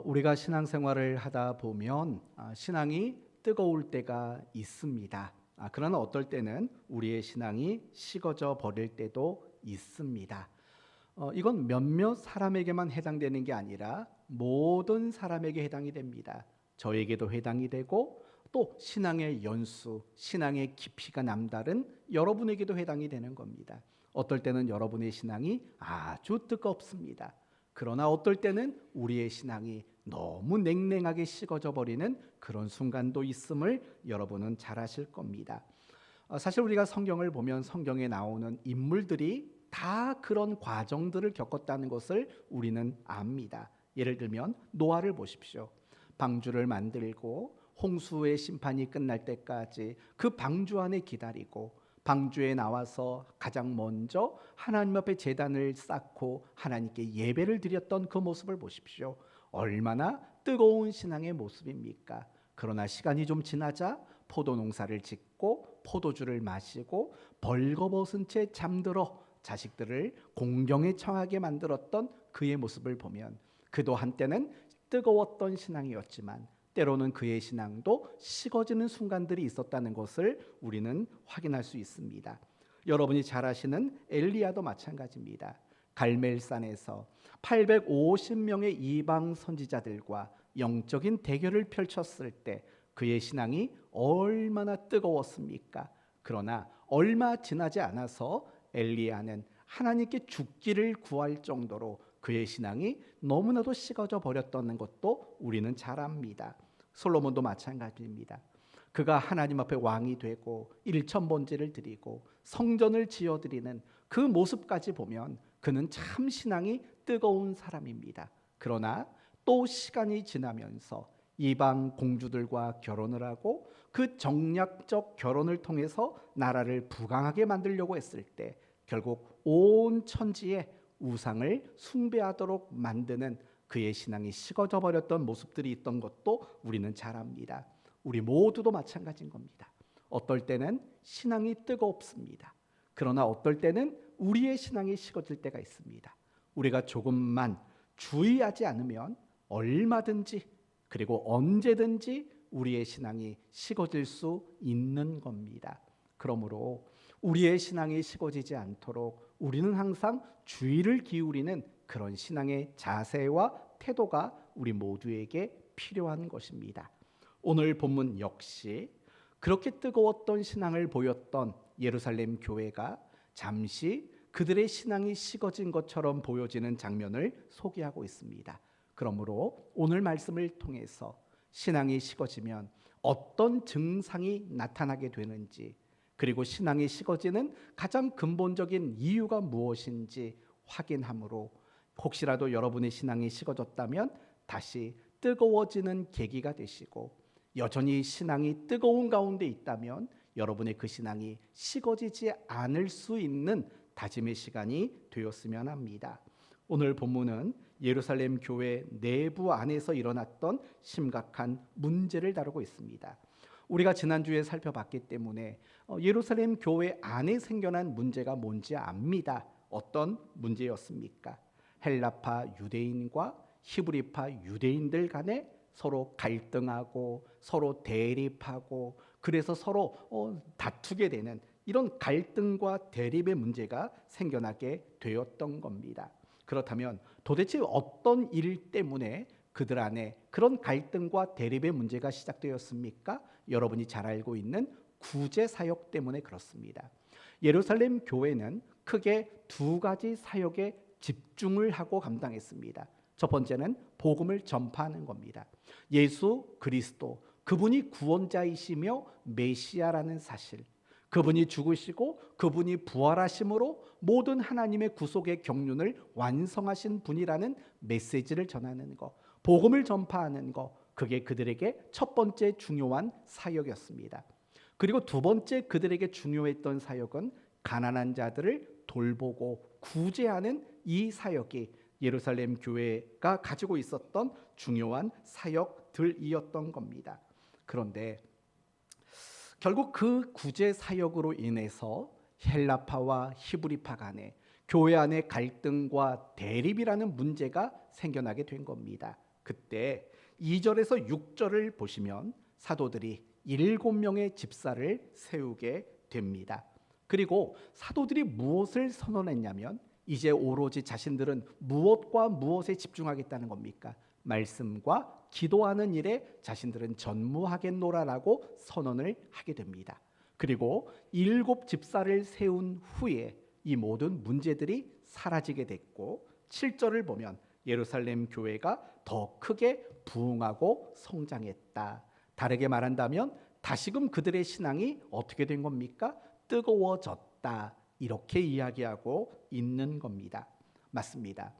우리가 신앙생활을 하다 보면 신앙이 뜨거울 때가 있습니다. 그러나 어떨 때는 우리의 신앙이 식어져 버릴 때도 있습니다. 이건 몇몇 사람에게만 해당되는 게 아니라 모든 사람에게 해당이 됩니다. 저에게도 해당이 되고 또 신앙의 연수, 신앙의 깊이가 남다른 여러분에게도 해당이 되는 겁니다. 어떨 때는 여러분의 신앙이 아주 뜨겁습니다. 그러나 어떨 때는 우리의 신앙이 너무 냉랭하게 식어져 버리는 그런 순간도 있음을 여러분은 잘 아실 겁니다. 사실 우리가 성경을 보면 성경에 나오는 인물들이 다 그런 과정들을 겪었다는 것을 우리는 압니다. 예를 들면 노아를 보십시오. 방주를 만들고 홍수의 심판이 끝날 때까지 그 방주 안에 기다리고 방주에 나와서 가장 먼저 하나님 앞에 제단을 쌓고 하나님께 예배를 드렸던 그 모습을 보십시오. 얼마나 뜨거운 신앙의 모습입니까? 그러나 시간이 좀 지나자 포도농사를 짓고 포도주를 마시고 벌거벗은 채 잠들어 자식들을 공경에 처하게 만들었던 그의 모습을 보면 그도 한때는 뜨거웠던 신앙이었지만 때로는 그의 신앙도 식어지는 순간들이 있었다는 것을 우리는 확인할 수 있습니다. 여러분이 잘 아시는 엘리야도 마찬가지입니다. 갈멜산에서 850명의 이방 선지자들과 영적인 대결을 펼쳤을 때 그의 신앙이 얼마나 뜨거웠습니까? 그러나 얼마 지나지 않아서 엘리야는 하나님께 죽기를 구할 정도로 그의 신앙이 너무나도 식어져 버렸다는 것도 우리는 잘 압니다. 솔로몬도 마찬가지입니다. 그가 하나님 앞에 왕이 되고 일천번제를 드리고 성전을 지어드리는 그 모습까지 보면 그는 참 신앙이 뜨거운 사람입니다. 그러나 또 시간이 지나면서 이방 공주들과 결혼을 하고 그 정략적 결혼을 통해서 나라를 부강하게 만들려고 했을 때 결국 온 천지에 우상을 숭배하도록 만드는 그의 신앙이 식어져 버렸던 모습들이 있던 것도 우리는 잘 압니다. 우리 모두도 마찬가지인 겁니다. 어떨 때는 신앙이 뜨겁습니다. 그러나 어떨 때는 우리의 신앙이 식어질 때가 있습니다. 우리가 조금만 주의하지 않으면 얼마든지 그리고 언제든지 우리의 신앙이 식어질 수 있는 겁니다. 그러므로 우리의 신앙이 식어지지 않도록 우리는 항상 주의를 기울이는 그런 신앙의 자세와 태도가 우리 모두에게 필요한 것입니다. 오늘 본문 역시 그렇게 뜨거웠던 신앙을 보였던 예루살렘 교회가 잠시 그들의 신앙이 식어진 것처럼 보여지는 장면을 소개하고 있습니다. 그러므로 오늘 말씀을 통해서 신앙이 식어지면 어떤 증상이 나타나게 되는지 그리고 신앙이 식어지는 가장 근본적인 이유가 무엇인지 확인함으로 혹시라도 여러분의 신앙이 식어졌다면 다시 뜨거워지는 계기가 되시고 여전히 신앙이 뜨거운 가운데 있다면 여러분의 그 신앙이 식어지지 않을 수 있는 다짐의 시간이 되었으면 합니다. 오늘 본문은 예루살렘 교회 내부 안에서 일어났던 심각한 문제를 다루고 있습니다. 우리가 지난주에 살펴봤기 때문에 예루살렘 교회 안에 생겨난 문제가 뭔지 압니다. 어떤 문제였습니까? 헬라파 유대인과 히브리파 유대인들 간에 서로 갈등하고 서로 대립하고 그래서 서로 다투게 되는 이런 갈등과 대립의 문제가 생겨나게 되었던 겁니다. 그렇다면 도대체 어떤 일 때문에 그들 안에 그런 갈등과 대립의 문제가 시작되었습니까? 여러분이 잘 알고 있는 구제 사역 때문에 그렇습니다. 예루살렘 교회는 크게 두 가지 사역에 집중을 하고 감당했습니다. 첫 번째는 복음을 전파하는 겁니다. 예수 그리스도 그분이 구원자이시며 메시아라는 사실, 그분이 죽으시고 그분이 부활하심으로 모든 하나님의 구속의 경륜을 완성하신 분이라는 메시지를 전하는 것, 복음을 전파하는 것, 그게 그들에게 첫 번째 중요한 사역이었습니다. 그리고 두 번째 그들에게 중요했던 사역은 가난한 자들을 돌보고 구제하는 이 사역이 예루살렘 교회가 가지고 있었던 중요한 사역들이었던 겁니다. 그런데 결국 그 구제 사역으로 인해서 헬라파와 히브리파 간에 교회 안에 갈등과 대립이라는 문제가 생겨나게 된 겁니다. 그때 2절에서 6절을 보시면 사도들이 7명의 집사를 세우게 됩니다. 그리고 사도들이 무엇을 선언했냐면 이제 오로지 자신들은 무엇과 무엇에 집중하겠다는 겁니까? 말씀과 기도하는 일에 자신들은 전무하겠노라라고 선언을 하게 됩니다. 그리고 7 집사를 세운 후에 이 모든 문제들이 사라지게 됐고 7절을 보면 예루살렘 교회가 더 크게 부흥하고 성장했다. 다르게 말한다면 다시금 그들의 신앙이 어떻게 된 겁니까? 뜨거워졌다. 이렇게 이야기하고 있는 겁니다. 맞습니다.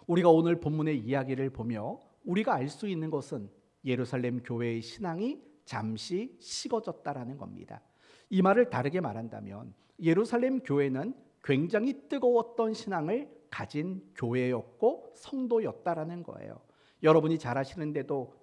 우리가 오늘 본문의 이야기를 보며 우리가 알 수 있는 것은 예루살렘 교회의 신앙이 잠시 식어졌다라는 겁니다. 이 말을 다르게 말한다면 예루살렘 교회는 굉장히 뜨거웠던 신앙을 가진 교회였고 성도였다라는 거예요. 여러분이 잘 아시는 대로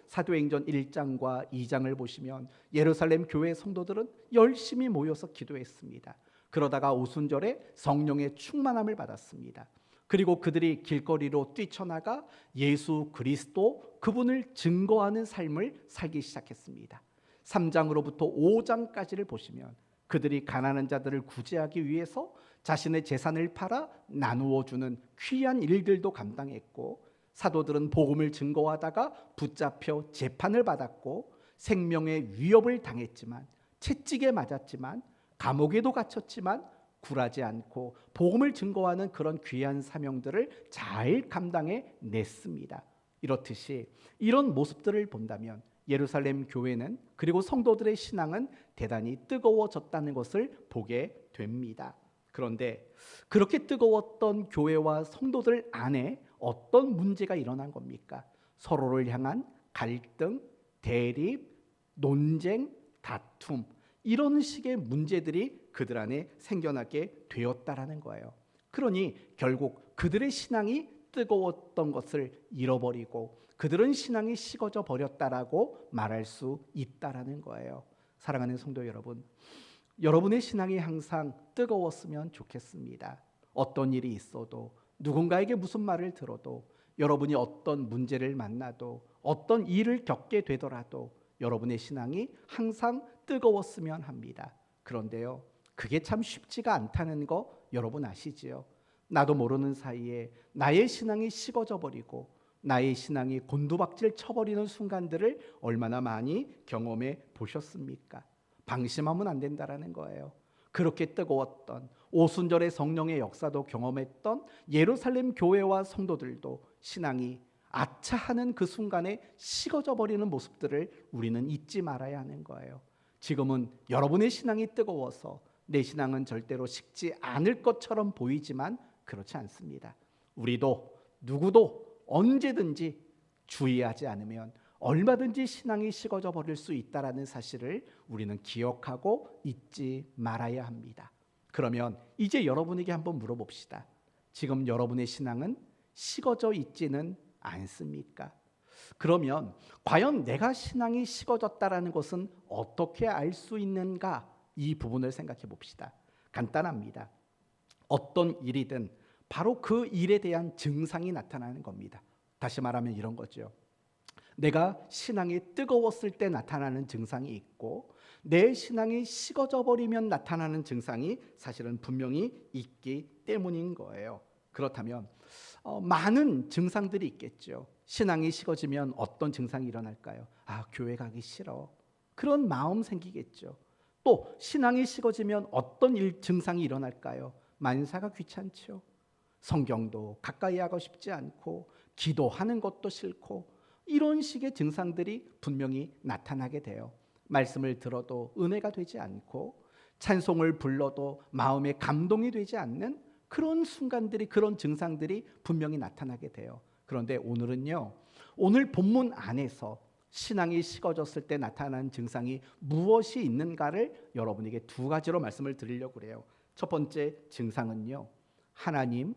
사도행전 1장과 2장을 보시면 예루살렘 교회 성도들은 열심히 모여서 기도했습니다. 그러다가 오순절에 성령의 충만함을 받았습니다. 그리고 그들이 길거리로 뛰쳐나가 예수 그리스도 그분을 증거하는 삶을 살기 시작했습니다. 3장으로부터 5장까지를 보시면 그들이 가난한 자들을 구제하기 위해서 자신의 재산을 팔아 나누어 주는 귀한 일들도 감당했고, 사도들은 복음을 증거하다가 붙잡혀 재판을 받았고 생명의 위협을 당했지만, 채찍에 맞았지만, 감옥에도 갇혔지만 굴하지 않고 복음을 증거하는 그런 귀한 사명들을 잘 감당해 냈습니다. 이렇듯이 이런 모습들을 본다면 예루살렘 교회는, 그리고 성도들의 신앙은 대단히 뜨거워졌다는 것을 보게 됩니다. 그런데 그렇게 뜨거웠던 교회와 성도들 안에 어떤 문제가 일어난 겁니까? 서로를 향한 갈등, 대립, 논쟁, 다툼, 이런 식의 문제들이 그들 안에 생겨나게 되었다라는 거예요. 그러니 결국 그들의 신앙이 뜨거웠던 것을 잃어버리고 그들은 신앙이 식어져 버렸다라고 말할 수 있다라는 거예요. 사랑하는 성도 여러분, 여러분의 신앙이 항상 뜨거웠으면 좋겠습니다. 어떤 일이 있어도, 누군가에게 무슨 말을 들어도, 여러분이 어떤 문제를 만나도, 어떤 일을 겪게 되더라도 여러분의 신앙이 항상 뜨거웠으면 합니다. 그런데요, 그게 참 쉽지가 않다는 거 여러분 아시지요? 나도 모르는 사이에 나의 신앙이 식어져 버리고 나의 신앙이 곤두박질 쳐버리는 순간들을 얼마나 많이 경험해 보셨습니까? 방심하면 안 된다라는 거예요. 그렇게 뜨거웠던 오순절의 성령의 역사도 경험했던 예루살렘 교회와 성도들도 신앙이 아차하는 그 순간에 식어져 버리는 모습들을 우리는 잊지 말아야 하는 거예요. 지금은 여러분의 신앙이 뜨거워서 내 신앙은 절대로 식지 않을 것처럼 보이지만 그렇지 않습니다. 우리도 누구도 언제든지 주의하지 않으면 얼마든지 신앙이 식어져 버릴 수 있다라는 사실을 우리는 기억하고 잊지 말아야 합니다. 그러면 이제 여러분에게 한번 물어봅시다. 지금 여러분의 신앙은 식어져 있지는 않습니까? 그러면 과연 내가 신앙이 식어졌다라는 것은 어떻게 알 수 있는가? 이 부분을 생각해 봅시다. 간단합니다. 어떤 일이든 바로 그 일에 대한 증상이 나타나는 겁니다. 다시 말하면 이런 거죠. 내가 신앙이 뜨거웠을 때 나타나는 증상이 있고, 내 신앙이 식어져 버리면 나타나는 증상이 사실은 분명히 있기 때문인 거예요. 그렇다면 많은 증상들이 있겠죠. 신앙이 식어지면 어떤 증상이 일어날까요? 교회 가기 싫어. 그런 마음 생기겠죠. 또 신앙이 식어지면 어떤 증상이 일어날까요? 만사가 귀찮죠. 성경도 가까이 하고 싶지 않고 기도하는 것도 싫고 이런 식의 증상들이 분명히 나타나게 돼요. 말씀을 들어도 은혜가 되지 않고 찬송을 불러도 마음에 감동이 되지 않는 그런 순간들이, 그런 증상들이 분명히 나타나게 돼요. 그런데 오늘은요, 오늘 본문 안에서 신앙이 식어졌을 때 나타나는 증상이 무엇이 있는가를 여러분에게 두 가지로 말씀을 드리려고 해요. 첫 번째 증상은요, 하나님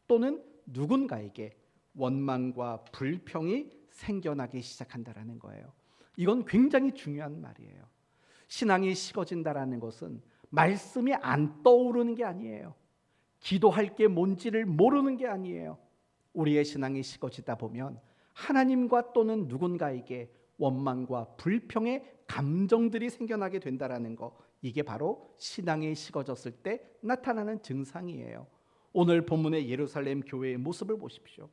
또는 누군가에게 원망과 불평이 생겨나기 시작한다라는 거예요. 이건 굉장히 중요한 말이에요. 신앙이 식어진다라는 것은 말씀이 안 떠오르는 게 아니에요. 기도할 게 뭔지를 모르는 게 아니에요. 우리의 신앙이 식어지다 보면 하나님과 또는 누군가에게 원망과 불평의 감정들이 생겨나게 된다라는 거, 이게 바로 신앙이 식어졌을 때 나타나는 증상이에요. 오늘 본문의 예루살렘 교회의 모습을 보십시오.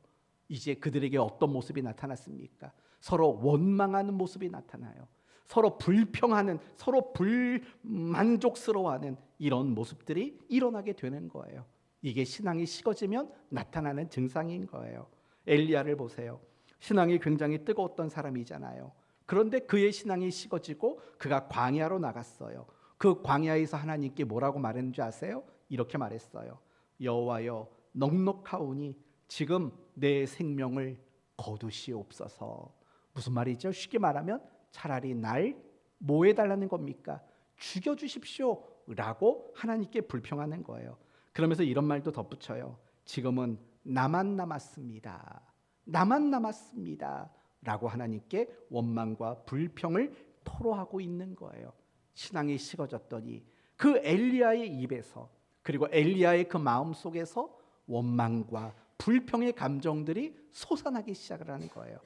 이제 그들에게 어떤 모습이 나타났습니까? 서로 원망하는 모습이 나타나요. 서로 불평하는, 서로 불만족스러워하는 이런 모습들이 일어나게 되는 거예요. 이게 신앙이 식어지면 나타나는 증상인 거예요. 엘리야를 보세요. 신앙이 굉장히 뜨거웠던 사람이잖아요. 그런데 그의 신앙이 식어지고 그가 광야로 나갔어요. 그 광야에서 하나님께 뭐라고 말했는지 아세요? 이렇게 말했어요. 여호와여, 넉넉하오니 지금 내 생명을 거두시옵소서. 무슨 말이죠? 쉽게 말하면 차라리 날 뭐 해달라는 겁니까? 죽여주십시오 라고 하나님께 불평하는 거예요. 그러면서 이런 말도 덧붙여요. 지금은 나만 남았습니다. 나만 남았습니다 라고 하나님께 원망과 불평을 토로하고 있는 거예요. 신앙이 식어졌더니 그 엘리야의 입에서, 그리고 엘리야의 그 마음 속에서 원망과 불평의 감정들이 솟아나기 시작을 하는 거예요.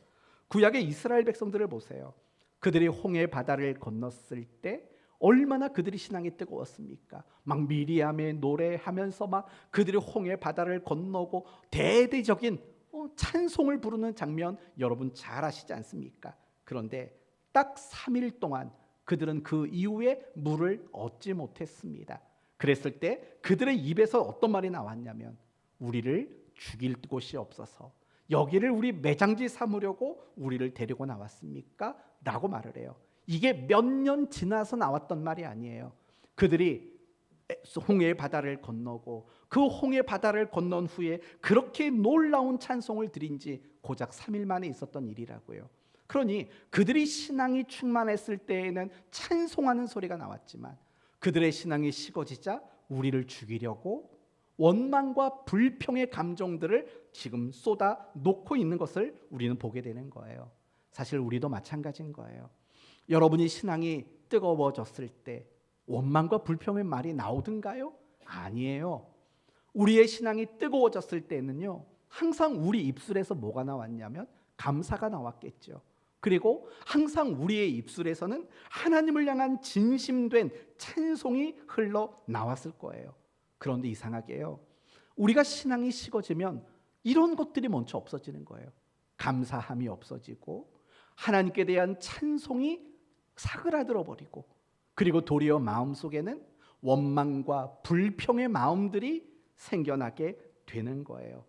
구약의 이스라엘 백성들을 보세요. 그들이 홍해 바다를 건넜을 때 얼마나 그들이 신앙이 뜨거웠습니까? 막 미리암의 노래하면서 막 그들이 홍해 바다를 건너고 대대적인 찬송을 부르는 장면 여러분 잘 아시지 않습니까? 그런데 딱 3일 동안 그들은 그 이후에 물을 얻지 못했습니다. 그랬을 때 그들의 입에서 어떤 말이 나왔냐면, 우리를 죽일 곳이 없어서 여기를 우리 매장지 삼으려고 우리를 데리고 나왔습니까? 라고 말을 해요. 이게 몇 년 지나서 나왔던 말이 아니에요. 그들이 홍해 바다를 건너고 그 홍해 바다를 건넌 후에 그렇게 놀라운 찬송을 드린 지 고작 3일 만에 있었던 일이라고요. 그러니 그들이 신앙이 충만했을 때에는 찬송하는 소리가 나왔지만 그들의 신앙이 식어지자 우리를 죽이려고 원망과 불평의 감정들을 지금 쏟아 놓고 있는 것을 우리는 보게 되는 거예요. 사실 우리도 마찬가지인 거예요. 여러분이 신앙이 뜨거워졌을 때 원망과 불평의 말이 나오던가요? 아니에요. 우리의 신앙이 뜨거워졌을 때는요, 항상 우리 입술에서 뭐가 나왔냐면 감사가 나왔겠죠. 그리고 항상 우리의 입술에서는 하나님을 향한 진심된 찬송이 흘러 나왔을 거예요. 그런데 이상하게요, 우리가 신앙이 식어지면 이런 것들이 먼저 없어지는 거예요. 감사함이 없어지고 하나님께 대한 찬송이 사그라들어 버리고, 그리고 도리어 마음속에는 원망과 불평의 마음들이 생겨나게 되는 거예요.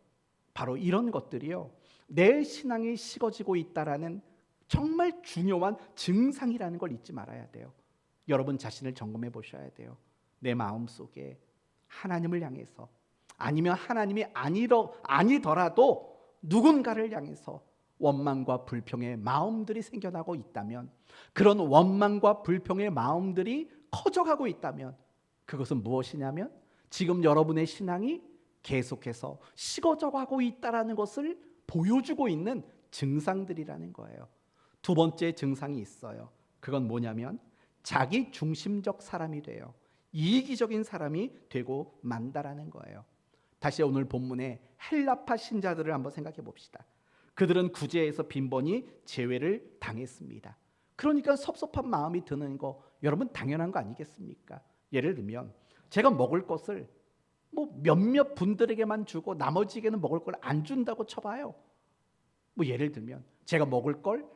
바로 이런 것들이요, 내 신앙이 식어지고 있다라는 정말 중요한 증상이라는 걸 잊지 말아야 돼요. 여러분 자신을 점검해 보셔야 돼요. 내 마음속에 하나님을 향해서, 아니면 하나님이 아니더라도 누군가를 향해서 원망과 불평의 마음들이 생겨나고 있다면, 그런 원망과 불평의 마음들이 커져가고 있다면 그것은 무엇이냐면 지금 여러분의 신앙이 계속해서 식어져가고 있다는 것을 보여주고 있는 증상들이라는 거예요. 두 번째 증상이 있어요. 그건 뭐냐면 자기 중심적 사람이 돼요. 이기적인 사람이 되고 만다라는 거예요. 다시 오늘 본문의 헬라파 신자들을 한번 생각해 봅시다. 그들은 구제에서 빈번히 제외를 당했습니다. 그러니까 섭섭한 마음이 드는 거 여러분 당연한 거 아니겠습니까? 예를 들면 제가 먹을 것을 몇몇 분들에게만 주고 나머지에게는 먹을 걸 안 준다고 쳐봐요. 예를 들면 제가 먹을 걸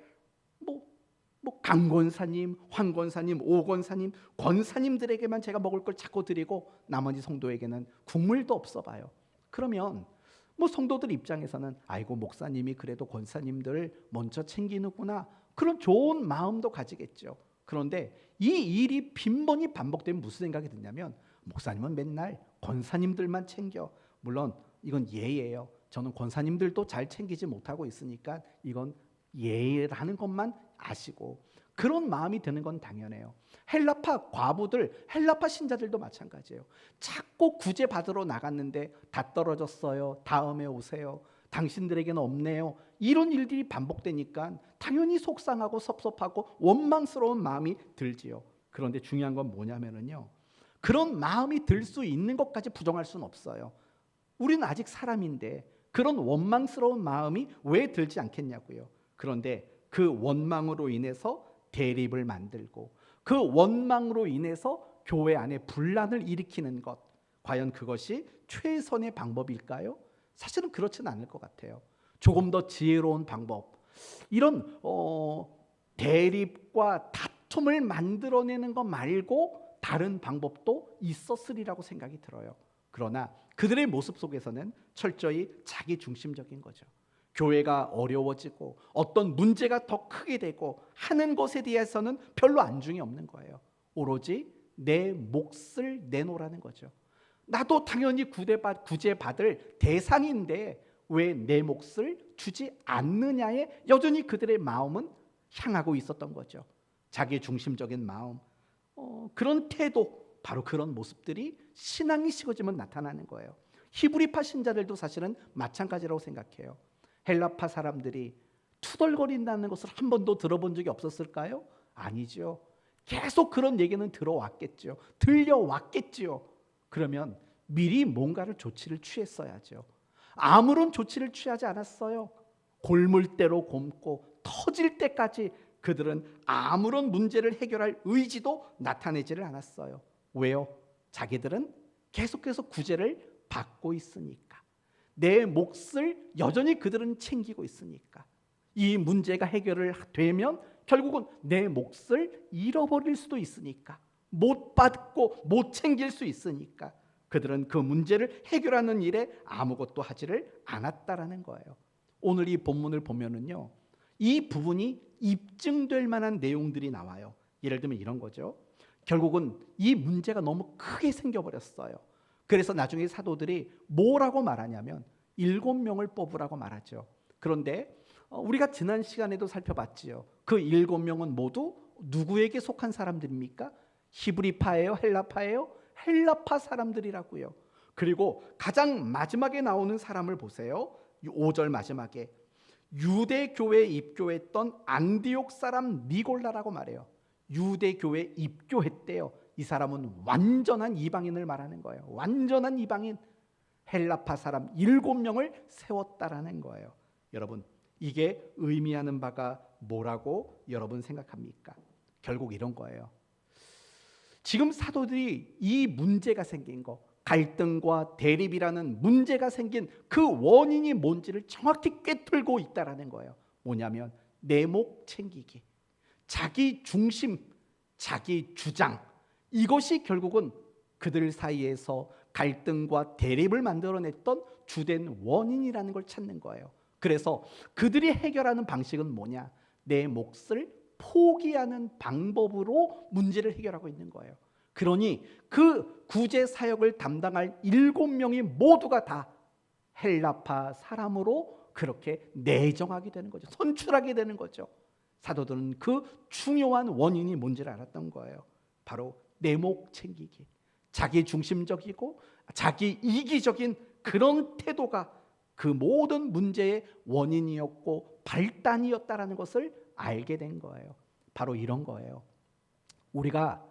강권사님, 황권사님, 오권사님, 권사님들에게만 제가 먹을 걸 자꾸 드리고 나머지 성도에게는 국물도 없어 봐요. 그러면 성도들 입장에서는 아이고 목사님이 그래도 권사님들을 먼저 챙기는구나, 그런 좋은 마음도 가지겠죠. 그런데 이 일이 빈번히 반복되면 무슨 생각이 드냐면, 목사님은 맨날 권사님들만 챙겨. 물론 이건 예예요. 저는 권사님들도 잘 챙기지 못하고 있으니까 이건 예라는 것만 아시고, 그런 마음이 드는 건 당연해요. 헬라파 과부들, 헬라파 신자들도 마찬가지예요. 자꾸 구제 받으러 나갔는데 다 떨어졌어요. 다음에 오세요. 당신들에게는 없네요. 이런 일들이 반복되니까 당연히 속상하고 섭섭하고 원망스러운 마음이 들지요. 그런데 중요한 건 뭐냐면요, 그런 마음이 들 수 있는 것까지 부정할 수는 없어요. 우리는 아직 사람인데 그런 원망스러운 마음이 왜 들지 않겠냐고요. 그런데 그 원망으로 인해서 대립을 만들고 그 원망으로 인해서 교회 안에 분란을 일으키는 것, 과연 그것이 최선의 방법일까요? 사실은 그렇지는 않을 것 같아요. 조금 더 지혜로운 방법, 이런 대립과 다툼을 만들어내는 것 말고 다른 방법도 있었으리라고 생각이 들어요. 그러나 그들의 모습 속에서는 철저히 자기 중심적인 거죠. 교회가 어려워지고 어떤 문제가 더 크게 되고 하는 것에 대해서는 별로 안중이 없는 거예요. 오로지 내 몫을 내놓으라는 거죠. 나도 당연히 구제받을 대상인데 왜 내 몫을 주지 않느냐에 여전히 그들의 마음은 향하고 있었던 거죠. 자기 중심적인 마음, 그런 태도, 바로 그런 모습들이 신앙이 식어지면 나타나는 거예요. 히브리파 신자들도 사실은 마찬가지라고 생각해요. 헬라파 사람들이 투덜거린다는 것을 한 번도 들어본 적이 없었을까요? 아니죠. 계속 그런 얘기는 들어왔겠죠. 들려왔겠죠. 그러면 미리 뭔가를 조치를 취했어야죠. 아무런 조치를 취하지 않았어요. 골물대로 곪고 터질 때까지 그들은 아무런 문제를 해결할 의지도 나타내지를 않았어요. 왜요? 자기들은 계속해서 구제를 받고 있으니까. 내 몫을 여전히 그들은 챙기고 있으니까. 이 문제가 해결을 되면 결국은 내 몫을 잃어버릴 수도 있으니까, 못 받고 못 챙길 수 있으니까 그들은 그 문제를 해결하는 일에 아무것도 하지를 않았다라는 거예요. 오늘 이 본문을 보면은요, 이 부분이 입증될 만한 내용들이 나와요. 예를 들면 이런 거죠. 결국은 이 문제가 너무 크게 생겨버렸어요. 그래서 나중에 사도들이 뭐라고 말하냐면 7명을 뽑으라고 말하죠. 그런데 우리가 지난 시간에도 살펴봤지요. 그 7명은 모두 누구에게 속한 사람들입니까? 히브리파예요? 헬라파예요? 헬라파 사람들이라고요. 그리고 가장 마지막에 나오는 사람을 보세요. 5절 마지막에 유대교회에 입교했던 안디옥 사람 니골라라고 말해요. 유대교회에 입교했대요. 이 사람은 완전한 이방인을 말하는 거예요. 완전한 이방인, 헬라파 사람 7명을 세웠다라는 거예요. 여러분, 이게 의미하는 바가 뭐라고 여러분 생각합니까? 결국 이런 거예요. 지금 사도들이 이 문제가 생긴 거, 갈등과 대립이라는 문제가 생긴 그 원인이 뭔지를 정확히 꿰뚫고 있다라는 거예요. 뭐냐면 내목 챙기기, 자기 중심, 자기 주장, 이것이 결국은 그들 사이에서 갈등과 대립을 만들어냈던 주된 원인이라는 걸 찾는 거예요. 그래서 그들이 해결하는 방식은 뭐냐? 내 몫을 포기하는 방법으로 문제를 해결하고 있는 거예요. 그러니 그 구제 사역을 담당할 7명이 모두가 다 헬라파 사람으로 그렇게 내정하게 되는 거죠. 선출하게 되는 거죠. 사도들은 그 중요한 원인이 뭔지를 알았던 거예요. 바로 내목 챙기기, 자기 중심적이고 자기 이기적인 그런 태도가 그 모든 문제의 원인이었고 발단이었다라는 것을 알게 된 거예요. 바로 이런 거예요. 우리가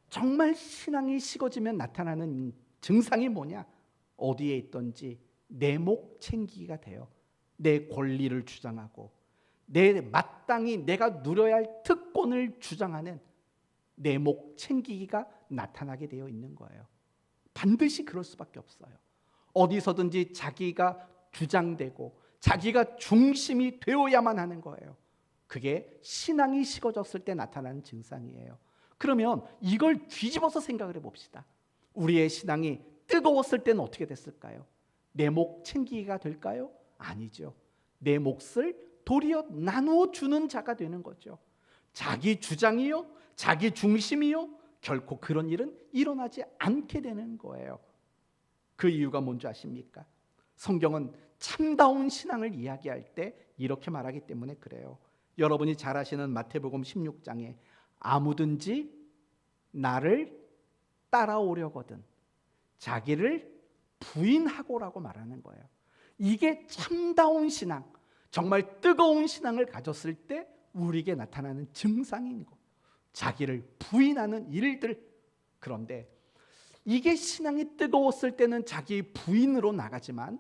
정말 신앙이 식어지면 나타나는 증상이 뭐냐? 어디에 있든지 내목 챙기기가 돼요. 내 권리를 주장하고 내 마땅히 내가 누려야 할 특권을 주장하는 내목 챙기기가 나타나게 되어 있는 거예요. 반드시 그럴 수밖에 없어요. 어디서든지 자기가 주장되고 자기가 중심이 되어야만 하는 거예요. 그게 신앙이 식어졌을 때 나타나는 증상이에요. 그러면 이걸 뒤집어서 생각을 해봅시다. 우리의 신앙이 뜨거웠을 때는 어떻게 됐을까요? 내목 챙기기가 될까요? 아니죠. 내 몫을 도리어 나누어 주는 자가 되는 거죠. 자기 주장이요, 자기 중심이요, 결코 그런 일은 일어나지 않게 되는 거예요. 그 이유가 뭔지 아십니까? 성경은 참다운 신앙을 이야기할 때 이렇게 말하기 때문에 그래요. 여러분이 잘 아시는 마태복음 16장에 아무든지 나를 따라오려거든 자기를 부인하고라고 말하는 거예요. 이게 참다운 신앙, 정말 뜨거운 신앙을 가졌을 때 우리에게 나타나는 증상인 거. 자기를 부인하는 일들. 그런데 이게 신앙이 뜨거웠을 때는 자기 부인으로 나가지만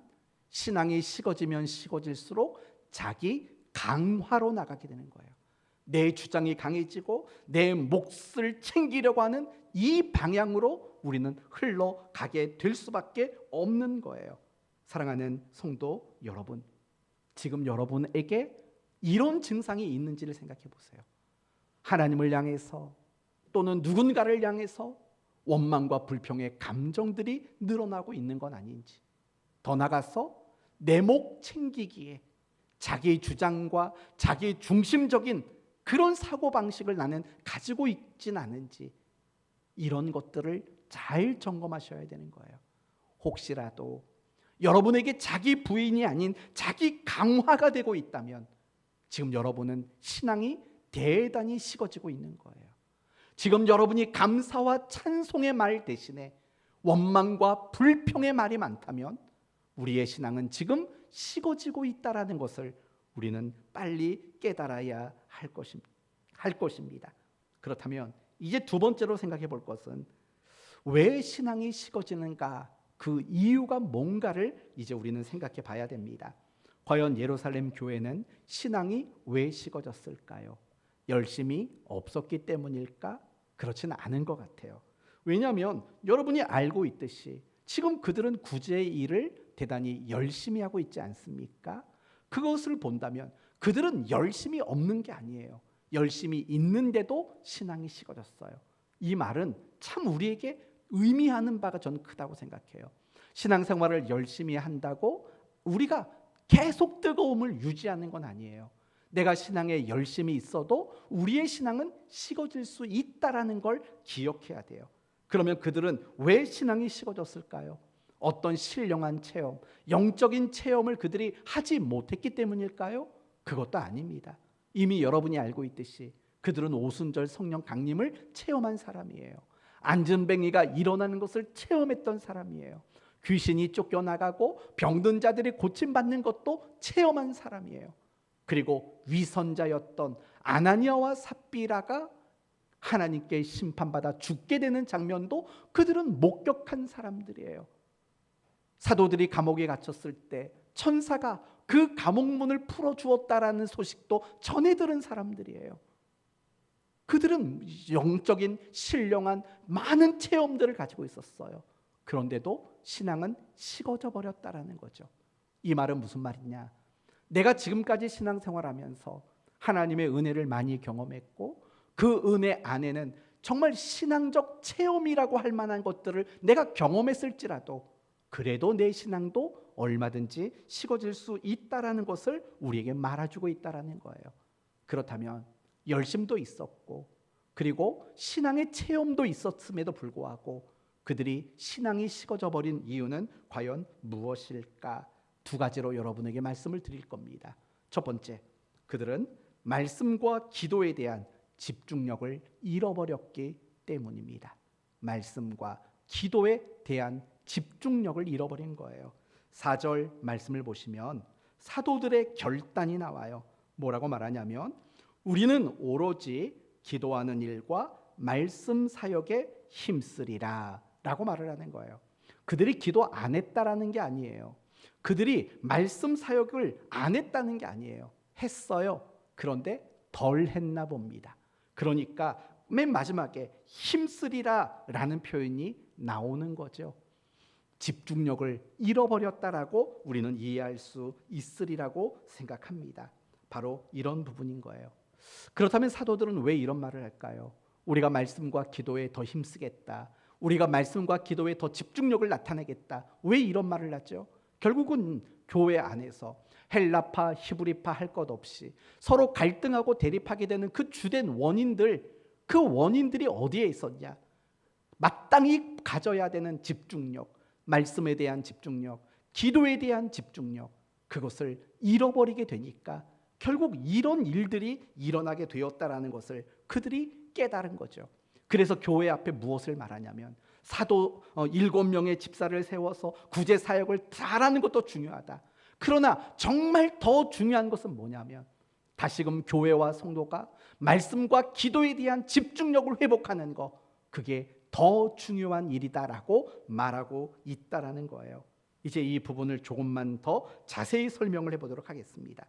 신앙이 식어지면 식어질수록 자기 강화로 나가게 되는 거예요. 내 주장이 강해지고 내 몫을 챙기려고 하는 이 방향으로 우리는 흘러가게 될 수밖에 없는 거예요. 사랑하는 성도 여러분, 지금 여러분에게 이런 증상이 있는지를 생각해 보세요. 하나님을 향해서 또는 누군가를 향해서 원망과 불평의 감정들이 늘어나고 있는 건 아닌지, 더 나아가서 내 목 챙기기에 자기 주장과 자기 중심적인 그런 사고방식을 나는 가지고 있진 않은지, 이런 것들을 잘 점검하셔야 되는 거예요. 혹시라도 여러분에게 자기 부인이 아닌 자기 강화가 되고 있다면 지금 여러분은 신앙이 대단히 식어지고 있는 거예요. 지금 여러분이 감사와 찬송의 말 대신에 원망과 불평의 말이 많다면 우리의 신앙은 지금 식어지고 있다는 것을 우리는 빨리 깨달아야 할 것입니다. 그렇다면 이제 두 번째로 생각해 볼 것은 왜 신앙이 식어지는가, 그 이유가 뭔가를 이제 우리는 생각해 봐야 됩니다. 과연 예루살렘 교회는 신앙이 왜 식어졌을까요? 열심이 없었기 때문일까? 그렇지는 않은 것 같아요. 왜냐하면 여러분이 알고 있듯이 지금 그들은 구제의 일을 대단히 열심히 하고 있지 않습니까? 그것을 본다면 그들은 열심이 없는 게 아니에요. 열심히 있는데도 신앙이 식어졌어요. 이 말은 참 우리에게 의미하는 바가 저는 크다고 생각해요. 신앙생활을 열심히 한다고 우리가 계속 뜨거움을 유지하는 건 아니에요. 내가 신앙에 열심히 있어도 우리의 신앙은 식어질 수 있다는 걸 기억해야 돼요. 그러면 그들은 왜 신앙이 식어졌을까요? 어떤 신령한 체험, 영적인 체험을 그들이 하지 못했기 때문일까요? 그것도 아닙니다. 이미 여러분이 알고 있듯이 그들은 오순절 성령 강림을 체험한 사람이에요. 안전뱅이가 일어나는 것을 체험했던 사람이에요. 귀신이 쫓겨나가고 병든 자들이 고침받는 것도 체험한 사람이에요. 그리고 위선자였던 아나니아와 삽비라가 하나님께 심판받아 죽게 되는 장면도 그들은 목격한 사람들이에요. 사도들이 감옥에 갇혔을 때 천사가 그 감옥문을 풀어주었다라는 소식도 전해 들은 사람들이에요. 그들은 영적인 신령한 많은 체험들을 가지고 있었어요. 그런데도 신앙은 식어져 버렸다라는 거죠. 이 말은 무슨 말이냐? 내가 지금까지 신앙생활하면서 하나님의 은혜를 많이 경험했고 그 은혜 안에는 정말 신앙적 체험이라고 할 만한 것들을 내가 경험했을지라도 그래도 내 신앙도 얼마든지 식어질 수 있다라는 것을 우리에게 말해주고 있다라는 거예요. 그렇다면 열심도 있었고 그리고 신앙의 체험도 있었음에도 불구하고 그들이 신앙이 식어져 버린 이유는 과연 무엇일까? 두 가지로 여러분에게 말씀을 드릴 겁니다. 첫 번째, 그들은 말씀과 기도에 대한 집중력을 잃어버렸기 때문입니다. 말씀과 기도에 대한 집중력을 잃어버린 거예요. 4절 말씀을 보시면 사도들의 결단이 나와요. 뭐라고 말하냐면 우리는 오로지 기도하는 일과 말씀 사역에 힘쓰리라 라고 말을 하는 거예요. 그들이 기도 안 했다라는 게 아니에요. 그들이 말씀 사역을 안 했다는 게 아니에요. 했어요. 그런데 덜 했나 봅니다. 그러니까 맨 마지막에 힘쓰리라 라는 표현이 나오는 거죠. 집중력을 잃어버렸다라고 우리는 이해할 수 있으리라고 생각합니다. 바로 이런 부분인 거예요. 그렇다면 사도들은 왜 이런 말을 할까요? 우리가 말씀과 기도에 더 힘쓰겠다. 우리가 말씀과 기도에 더 집중력을 나타내겠다. 왜 이런 말을 하죠? 결국은 교회 안에서 헬라파, 히브리파 할 것 없이 서로 갈등하고 대립하게 되는 그 주된 원인들, 그 원인들이 어디에 있었냐? 마땅히 가져야 되는 집중력, 말씀에 대한 집중력, 기도에 대한 집중력, 그것을 잃어버리게 되니까 결국 이런 일들이 일어나게 되었다라는 것을 그들이 깨달은 거죠. 그래서 교회 앞에 무엇을 말하냐면 사도 7명의 집사를 세워서 구제 사역을 잘하는 것도 중요하다. 그러나 정말 더 중요한 것은 뭐냐면 다시금 교회와 성도가 말씀과 기도에 대한 집중력을 회복하는 것, 그게 더 중요한 일이다라고 말하고 있다라는 거예요. 이제 이 부분을 조금만 더 자세히 설명을 해보도록 하겠습니다.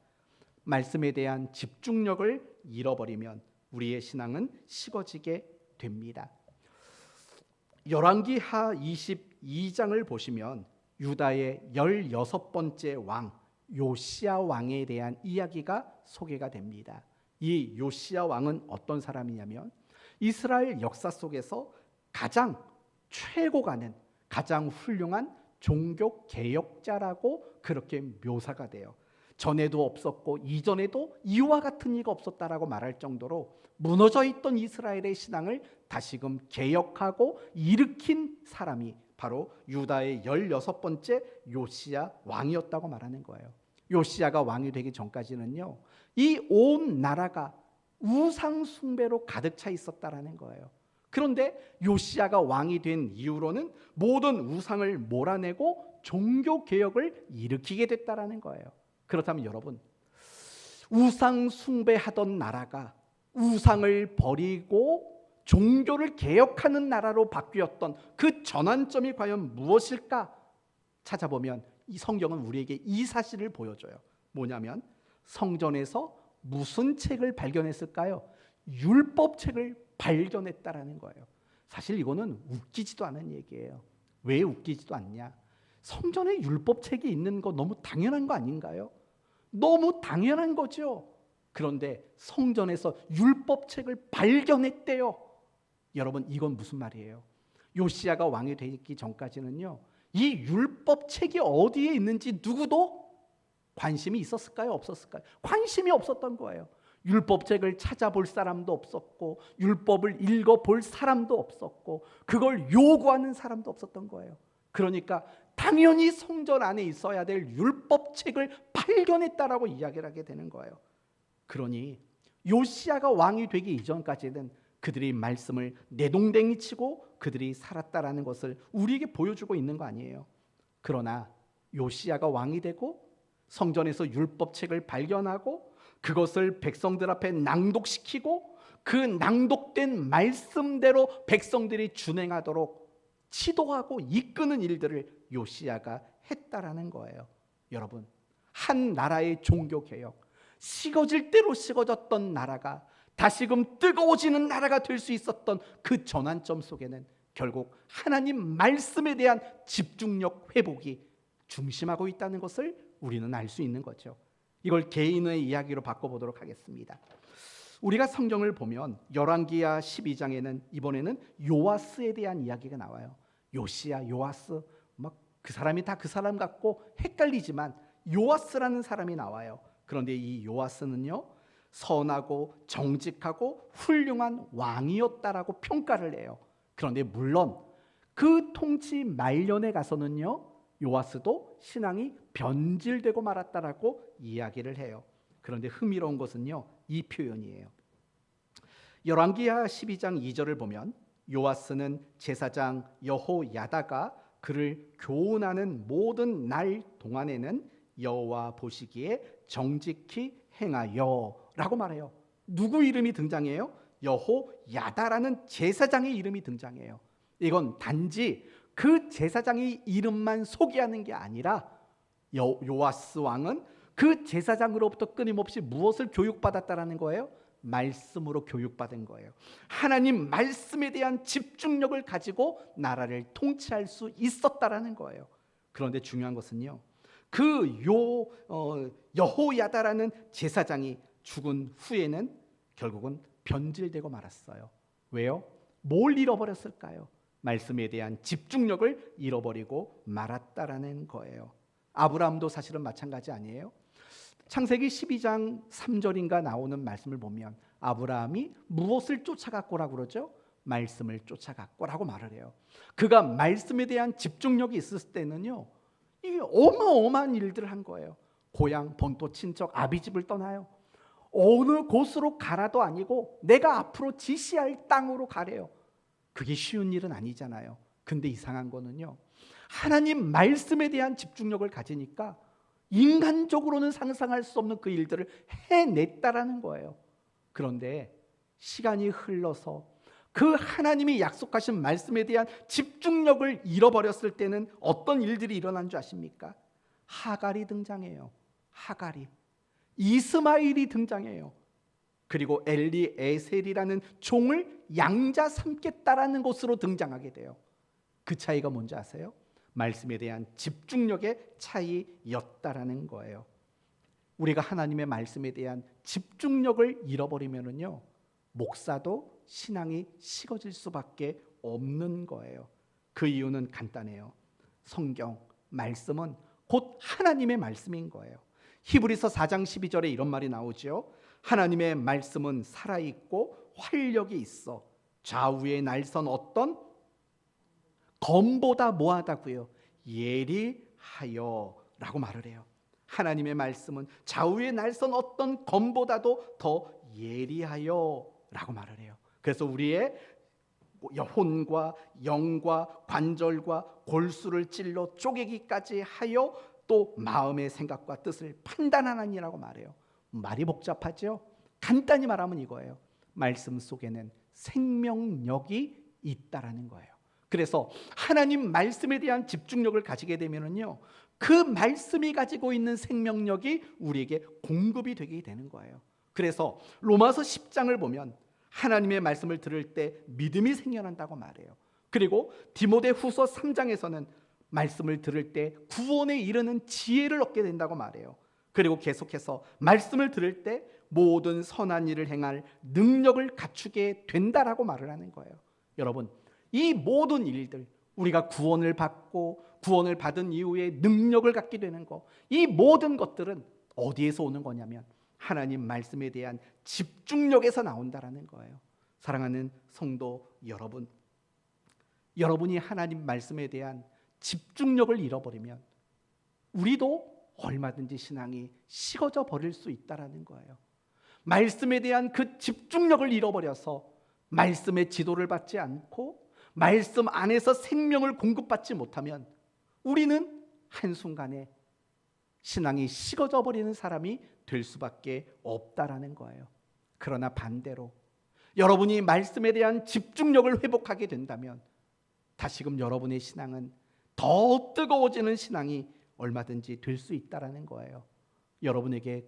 말씀에 대한 집중력을 잃어버리면 우리의 신앙은 식어지게 됩니다. 열왕기하 22장을 보시면 유다의 16번째 왕 요시야 왕에 대한 이야기가 소개가 됩니다. 이 요시야 왕은 어떤 사람이냐면 이스라엘 역사 속에서 가장 최고가는 가장 훌륭한 종교 개혁자라고 그렇게 묘사가 돼요. 전에도 없었고 이전에도 이와 같은 이가 없었다라고 말할 정도로 무너져 있던 이스라엘의 신앙을 다시금 개혁하고 일으킨 사람이 바로 유다의 16번째 요시야 왕이었다고 말하는 거예요. 요시야가 왕이 되기 전까지는요, 이 온 나라가 우상 숭배로 가득 차 있었다라는 거예요. 그런데 요시야가 왕이 된 이후로는 모든 우상을 몰아내고 종교 개혁을 일으키게 됐다라는 거예요. 그렇다면 여러분, 우상 숭배하던 나라가 우상을 버리고 종교를 개혁하는 나라로 바뀌었던 그 전환점이 과연 무엇일까 찾아보면 이 성경은 우리에게 이 사실을 보여줘요. 뭐냐면 성전에서 무슨 책을 발견했을까요? 율법책을 발견했다라는 거예요. 사실 이거는 웃기지도 않은 얘기예요. 왜 웃기지도 않냐? 성전에 율법책이 있는 거 너무 당연한 거 아닌가요? 너무 당연한 거죠. 그런데 성전에서 율법책을 발견했대요. 여러분, 이건 무슨 말이에요? 요시야가 왕이 되기 전까지는요, 이 율법책이 어디에 있는지 누구도 관심이 있었을까요? 없었을까요? 관심이 없었던 거예요. 율법책을 찾아볼 사람도 없었고 율법을 읽어볼 사람도 없었고 그걸 요구하는 사람도 없었던 거예요. 그러니까 당연히 성전 안에 있어야 될 율법책을 발견했다라고 이야기를 하게 되는 거예요. 그러니 요시야가 왕이 되기 이전까지는 그들이 말씀을 내동댕이 치고 그들이 살았다라는 것을 우리에게 보여주고 있는 거 아니에요. 그러나 요시야가 왕이 되고 성전에서 율법책을 발견하고 그것을 백성들 앞에 낭독시키고 그 낭독된 말씀대로 백성들이 준행하도록 지도하고 이끄는 일들을 요시야가 했다라는 거예요. 여러분, 한 나라의 종교개혁, 식어질 대로 식어졌던 나라가 다시금 뜨거워지는 나라가 될 수 있었던 그 전환점 속에는 결국 하나님 말씀에 대한 집중력 회복이 중심하고 있다는 것을 우리는 알 수 있는 거죠. 이걸 개인의 이야기로 바꿔보도록 하겠습니다. 우리가 성경을 보면 열왕기하 12장에는 이번에는 요아스에 대한 이야기가 나와요. 요시야, 요아스, 막 그 사람이 다 그 사람 같고 헷갈리지만 요아스라는 사람이 나와요. 그런데 이 요아스는요, 선하고 정직하고 훌륭한 왕이었다라고 평가를 해요. 그런데 물론 그 통치 말년에 가서는요, 요아스도 신앙이 변질되고 말았다라고 이야기를 해요. 그런데 흥미로운 것은요, 이 표현이에요. 열왕기하 12장 2절을 보면 요아스는 제사장 여호야다가 그를 교훈하는 모든 날 동안에는 여호와 보시기에 정직히 행하여라고 말해요. 누구 이름이 등장해요? 여호야다라는 제사장의 이름이 등장해요. 이건 단지 그 제사장의 이름만 소개하는 게 아니라 요아스 왕은 그 제사장으로부터 끊임없이 무엇을 교육받았다라는 거예요? 말씀으로 교육받은 거예요. 하나님 말씀에 대한 집중력을 가지고 나라를 통치할 수 있었다라는 거예요. 그런데 중요한 것은요, 그 여호야다라는 제사장이 죽은 후에는 결국은 변질되고 말았어요. 왜요? 뭘 잃어버렸을까요? 말씀에 대한 집중력을 잃어버리고 말았다라는 거예요. 아브라함도 사실은 마찬가지 아니에요? 창세기 12장 3절인가 나오는 말씀을 보면 아브라함이 무엇을 쫓아갔고라고 그러죠? 말씀을 쫓아갔고라고 말을 해요. 그가 말씀에 대한 집중력이 있을 때는요, 이게 어마어마한 일들을 한 거예요. 고향, 본토, 친척, 아비집을 떠나요. 어느 곳으로 가라도 아니고 내가 앞으로 지시할 땅으로 가래요. 그게 쉬운 일은 아니잖아요. 근데 이상한 거는요, 하나님 말씀에 대한 집중력을 가지니까 인간적으로는 상상할 수 없는 그 일들을 해냈다라는 거예요. 그런데 시간이 흘러서 그 하나님이 약속하신 말씀에 대한 집중력을 잃어버렸을 때는 어떤 일들이 일어난 줄 아십니까? 하갈이 등장해요. 하갈이. 이스마엘이 등장해요. 그리고 엘리에셀이라는 종을 양자 삼겠다라는 것으로 등장하게 돼요. 그 차이가 뭔지 아세요? 말씀에 대한 집중력의 차이였다라는 거예요. 우리가 하나님의 말씀에 대한 집중력을 잃어버리면은요, 목사도 신앙이 식어질 수밖에 없는 거예요. 그 이유는 간단해요. 성경 말씀은 곧 하나님의 말씀인 거예요. 히브리서 4장 12절에 이런 말이 나오죠. 하나님의 말씀은 살아있고 활력이 있어 좌우에 날선 어떤 검보다 뭐하다고요? 예리하여 라고 말을 해요. 하나님의 말씀은 좌우에 날선 어떤 검보다도 더 예리하여 라고 말을 해요. 그래서 우리의 혼과 영과 관절과 골수를 찔러 쪼개기까지 하여 또 마음의 생각과 뜻을 판단하느니라고 말해요. 말이 복잡하죠? 간단히 말하면 이거예요. 말씀 속에는 생명력이 있다라는 거예요. 그래서 하나님 말씀에 대한 집중력을 가지게 되면은요, 그 말씀이 가지고 있는 생명력이 우리에게 공급이 되게 되는 거예요. 그래서 로마서 10장을 보면 하나님의 말씀을 들을 때 믿음이 생겨난다고 말해요. 그리고 디모데후서 3장에서는 말씀을 들을 때 구원에 이르는 지혜를 얻게 된다고 말해요. 그리고 계속해서 말씀을 들을 때 모든 선한 일을 행할 능력을 갖추게 된다라고 말을 하는 거예요. 여러분, 이 모든 일들, 우리가 구원을 받고 구원을 받은 이후에 능력을 갖게 되는 것, 이 모든 것들은 어디에서 오는 거냐면 하나님 말씀에 대한 집중력에서 나온다라는 거예요. 사랑하는 성도 여러분, 여러분이 하나님 말씀에 대한 집중력을 잃어버리면 우리도 얼마든지 신앙이 식어져 버릴 수 있다라는 거예요. 말씀에 대한 그 집중력을 잃어버려서 말씀의 지도를 받지 않고 말씀 안에서 생명을 공급받지 못하면 우리는 한순간에 신앙이 식어져 버리는 사람이 될 수밖에 없다라는 거예요. 그러나 반대로 여러분이 말씀에 대한 집중력을 회복하게 된다면 다시금 여러분의 신앙은 더 뜨거워지는 신앙이 얼마든지 될 수 있다라는 거예요. 여러분에게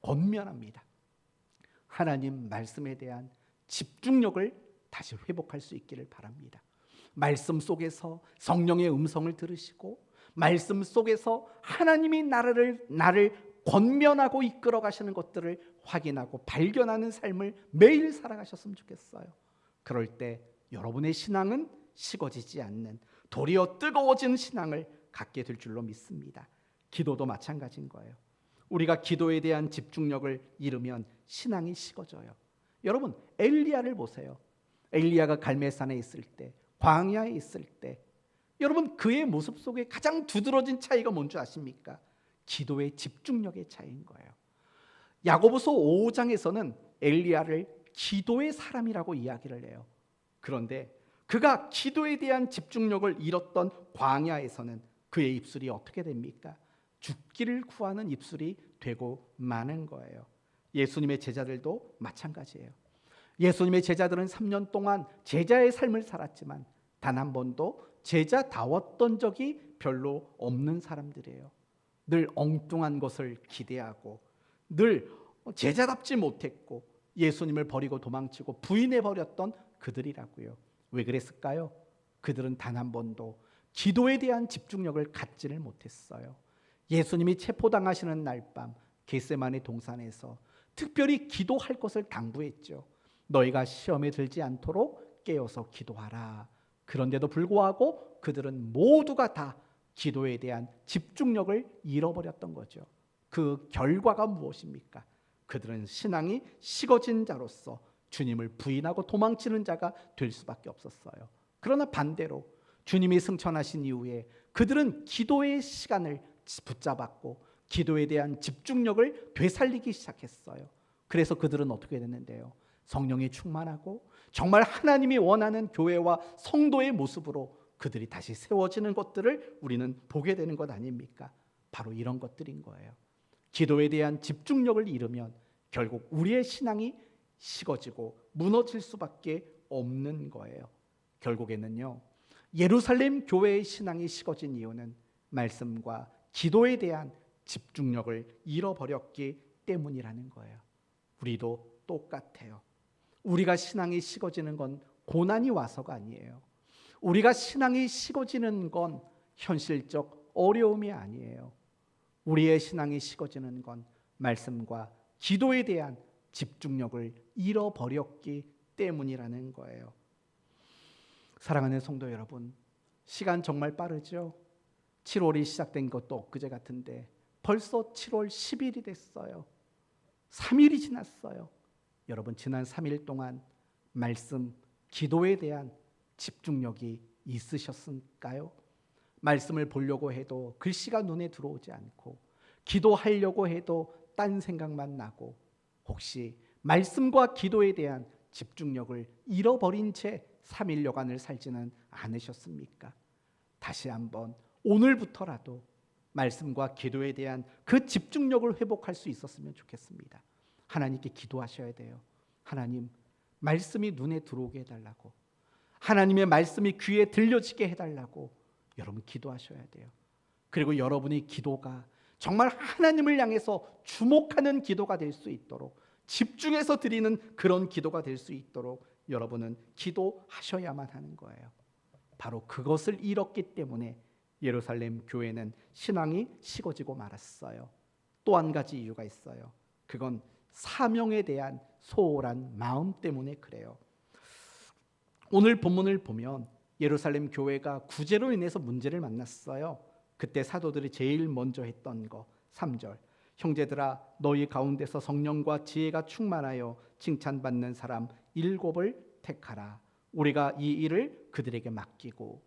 권면합니다. 하나님 말씀에 대한 집중력을 다시 회복할 수 있기를 바랍니다. 말씀 속에서 성령의 음성을 들으시고 말씀 속에서 하나님이 나를 권면하고 이끌어 가시는 것들을 확인하고 발견하는 삶을 매일 살아가셨으면 좋겠어요. 그럴 때 여러분의 신앙은 식어지지 않는, 도리어 뜨거워진 신앙을 갖게 될 줄로 믿습니다. 기도도 마찬가지인 거예요. 우리가 기도에 대한 집중력을 잃으면 신앙이 식어져요. 여러분, 엘리야를 보세요. 엘리야가 갈멜산에 있을 때, 광야에 있을 때, 여러분 그의 모습 속에 가장 두드러진 차이가 뭔지 아십니까? 기도의 집중력의 차이인 거예요. 야고보서 5장에서는 엘리야를 기도의 사람이라고 이야기를 해요. 그런데 그가 기도에 대한 집중력을 잃었던 광야에서는 그의 입술이 어떻게 됩니까? 죽기를 구하는 입술이 되고 마는 거예요. 예수님의 제자들도 마찬가지예요. 예수님의 제자들은 3년 동안 제자의 삶을 살았지만 단 한 번도 제자다웠던 적이 별로 없는 사람들이에요. 늘 엉뚱한 것을 기대하고 늘 제자답지 못했고 예수님을 버리고 도망치고 부인해버렸던 그들이라고요. 왜 그랬을까요? 그들은 단 한 번도 기도에 대한 집중력을 갖지를 못했어요. 예수님이 체포당하시는 날밤 겟세마네 동산에서 특별히 기도할 것을 당부했죠. 너희가 시험에 들지 않도록 깨어서 기도하라. 그런데도 불구하고 그들은 모두가 다 기도에 대한 집중력을 잃어버렸던 거죠. 그 결과가 무엇입니까? 그들은 신앙이 식어진 자로서 주님을 부인하고 도망치는 자가 될 수밖에 없었어요. 그러나 반대로 주님이 승천하신 이후에 그들은 기도의 시간을 붙잡았고 기도에 대한 집중력을 되살리기 시작했어요. 그래서 그들은 어떻게 됐는데요? 성령이 충만하고 정말 하나님이 원하는 교회와 성도의 모습으로 그들이 다시 세워지는 것들을 우리는 보게 되는 것 아닙니까? 바로 이런 것들인 거예요. 기도에 대한 집중력을 잃으면 결국 우리의 신앙이 식어지고 무너질 수밖에 없는 거예요. 결국에는요, 예루살렘 교회의 신앙이 식어진 이유는 말씀과 기도에 대한 집중력을 잃어버렸기 때문이라는 거예요. 우리도 똑같아요. 우리가 신앙이 식어지는 건 고난이 와서가 아니에요. 우리가 신앙이 식어지는 건 현실적 어려움이 아니에요. 우리의 신앙이 식어지는 건 말씀과 기도에 대한 집중력을 잃어버렸기 때문이라는 거예요. 사랑하는 성도 여러분, 시간 정말 빠르죠? 7월이 시작된 것도 엊그제 같은데 벌써 7월 10일이 됐어요. 3일이 지났어요. 여러분, 지난 3일 동안 말씀, 기도에 대한 집중력이 있으셨을까요? 말씀을 보려고 해도 글씨가 눈에 들어오지 않고, 기도하려고 해도 딴 생각만 나고, 혹시 말씀과 기도에 대한 집중력을 잃어버린 채 3일여간을 살지는 않으셨습니까? 다시 한번 오늘부터라도 말씀과 기도에 대한 그 집중력을 회복할 수 있었으면 좋겠습니다. 하나님께 기도하셔야 돼요. 하나님, 말씀이 눈에 들어오게 해달라고, 하나님의 말씀이 귀에 들려지게 해달라고 여러분 기도하셔야 돼요. 그리고 여러분의 기도가 정말 하나님을 향해서 주목하는 기도가 될 수 있도록, 집중해서 드리는 그런 기도가 될 수 있도록 여러분은 기도하셔야만 하는 거예요. 바로 그것을 잃었기 때문에 예루살렘 교회는 신앙이 식어지고 말았어요. 또 한 가지 이유가 있어요. 그건 사명에 대한 소홀한 마음 때문에 그래요. 오늘 본문을 보면 예루살렘 교회가 구제로 인해서 문제를 만났어요. 그때 사도들이 제일 먼저 했던 거 3절, 형제들아 너희 가운데서 성령과 지혜가 충만하여 칭찬받는 사람 7을 택하라. 우리가 이 일을 그들에게 맡기고.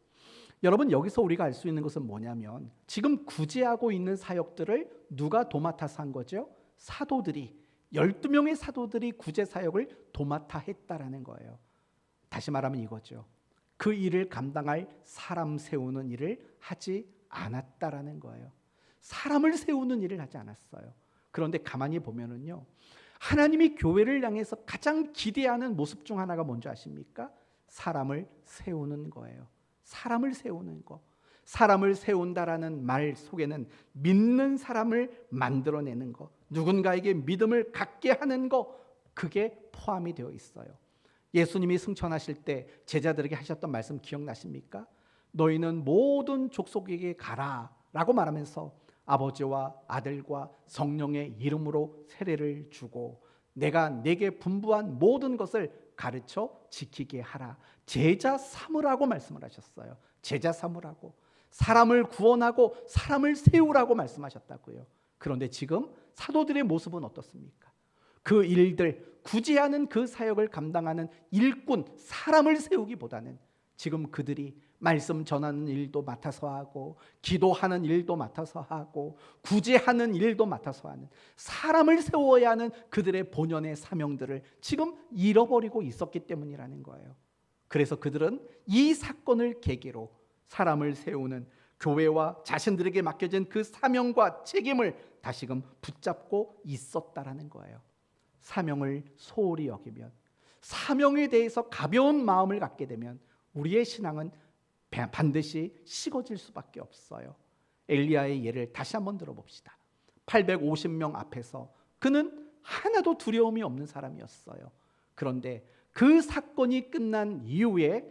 여러분, 여기서 우리가 알 수 있는 것은 뭐냐면 지금 구제하고 있는 사역들을 누가 도맡아서 한 거죠? 사도들이, 12명의 사도들이 구제 사역을 도맡아 했다라는 거예요. 다시 말하면 이거죠. 그 일을 감당할 사람 세우는 일을 하지 않았다라는 거예요. 사람을 세우는 일을 하지 않았어요. 그런데 가만히 보면은요, 하나님이 교회를 향해서 가장 기대하는 모습 중 하나가 뭔지 아십니까? 사람을 세우는 거예요. 사람을 세우는 거. 사람을 세운다라는 말 속에는 믿는 사람을 만들어내는 거, 누군가에게 믿음을 갖게 하는 거, 그게 포함이 되어 있어요. 예수님이 승천하실 때 제자들에게 하셨던 말씀 기억나십니까? 너희는 모든 족속에게 가라 라고 말하면서 아버지와 아들과 성령의 이름으로 세례를 주고 내가 내게 분부한 모든 것을 가르쳐 지키게 하라. 제자 삼으라고 말씀을 하셨어요. 제자 삼으라고, 사람을 구원하고 사람을 세우라고 말씀하셨다고요. 그런데 지금 사도들의 모습은 어떻습니까? 그 일들, 구제하는 그 사역을 감당하는 일꾼, 사람을 세우기보다는 지금 그들이 말씀 전하는 일도 맡아서 하고, 기도하는 일도 맡아서 하고, 구제하는 일도 맡아서 하는, 사람을 세워야 하는 그들의 본연의 사명들을 지금 잃어버리고 있었기 때문이라는 거예요. 그래서 그들은 이 사건을 계기로 사람을 세우는 교회와 자신들에게 맡겨진 그 사명과 책임을 다시금 붙잡고 있었다라는 거예요. 사명을 소홀히 여기면, 사명에 대해서 가벼운 마음을 갖게 되면 우리의 신앙은 반드시 식어질 수밖에 없어요. 엘리야의 예를 다시 한번 들어봅시다. 850명 앞에서 그는 하나도 두려움이 없는 사람이었어요. 그런데 그 사건이 끝난 이후에